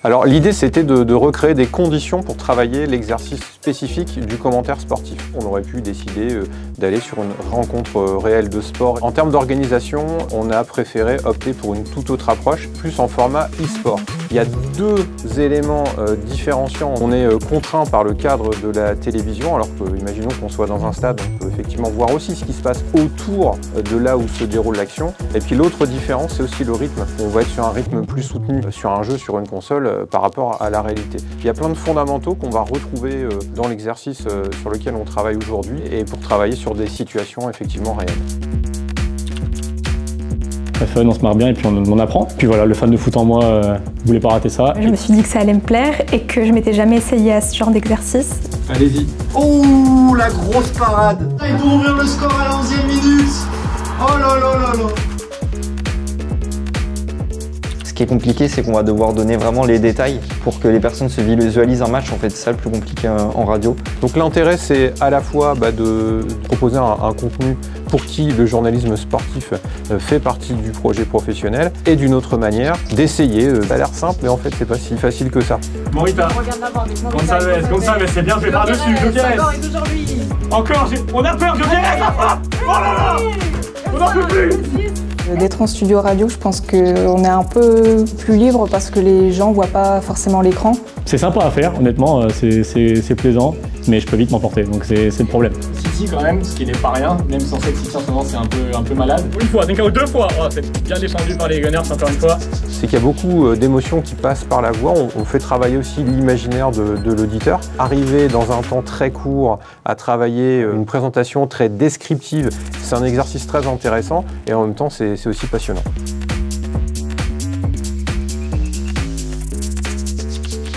Alors l'idée c'était de recréer des conditions pour travailler l'exercice spécifique du commentaire sportif. On aurait pu décider d'aller sur une rencontre réelle de sport. En termes d'organisation, on a préféré opter pour une toute autre approche, plus en format e-sport. Il y a deux éléments différenciants. On est contraint par le cadre de la télévision, alors que imaginons qu'on soit dans un stade, on peut effectivement voir aussi ce qui se passe autour de là où se déroule l'action. Et puis l'autre différence, c'est aussi le rythme. On va être sur un rythme plus soutenu sur un jeu, sur une console, par rapport à la réalité. Il y a plein de fondamentaux qu'on va retrouver dans l'exercice sur lequel on travaille aujourd'hui et pour travailler sur des situations effectivement réelles. Très fun, on se marre bien et puis on apprend. Puis voilà, le fan de foot en moi voulait pas rater ça. Je me suis dit que ça allait me plaire et que je m'étais jamais essayé à ce genre d'exercice. Allez-y. Oh, la grosse parade! Ils vont ouvrir le score à la 11e minute! Oh là là là là! Ce qui est compliqué, c'est qu'on va devoir donner vraiment les détails pour que les personnes se visualisent un match. En fait, c'est ça le plus compliqué en radio. Donc l'intérêt, c'est à la fois de proposer un contenu pour qui le journalisme sportif fait partie du projet professionnel et d'une autre manière, d'essayer, ça a l'air simple, mais en fait, c'est pas si facile que ça. Morita, Gonçalves, c'est bien fait par-dessus, Jokeres. Encore, on a peur, Jokeres. Oh là là, on n'en peut plus. D'être en studio radio, je pense qu'on est un peu plus libre parce que les gens ne voient pas forcément l'écran. C'est sympa à faire, honnêtement, c'est plaisant, mais je peux vite m'emporter, donc c'est le problème. City quand même, ce qui n'est pas rien, même sans cette City en ce moment c'est un peu malade. Une fois, d'un KO deux fois, oh, c'est bien défendu par les Gunners encore une fois. C'est qu'il y a beaucoup d'émotions qui passent par la voix, on fait travailler aussi l'imaginaire de l'auditeur. Arriver dans un temps très court à travailler une présentation très descriptive, c'est un exercice très intéressant et en même temps c'est aussi passionnant.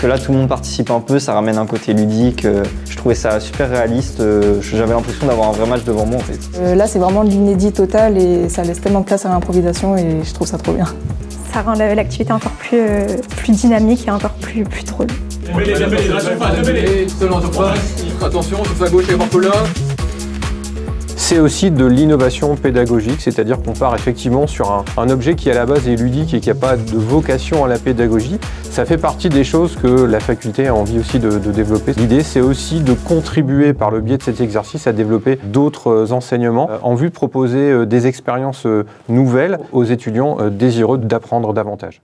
Que là, tout le monde participe un peu, ça ramène un côté ludique. Je trouvais ça super réaliste. J'avais l'impression d'avoir un vrai match devant moi en fait. Là, c'est vraiment de l'inédit total et ça laisse tellement de place à l'improvisation et je trouve ça trop bien. Ça rend l'activité encore plus dynamique et encore plus drôle. Attention, sur sa gauche, il y a Bartola. C'est aussi de l'innovation pédagogique, c'est-à-dire qu'on part effectivement sur un objet qui à la base est ludique et qui n'a pas de vocation à la pédagogie. Ça fait partie des choses que la faculté a envie aussi de développer. L'idée, c'est aussi de contribuer par le biais de cet exercice à développer d'autres enseignements en vue de proposer des expériences nouvelles aux étudiants désireux d'apprendre davantage.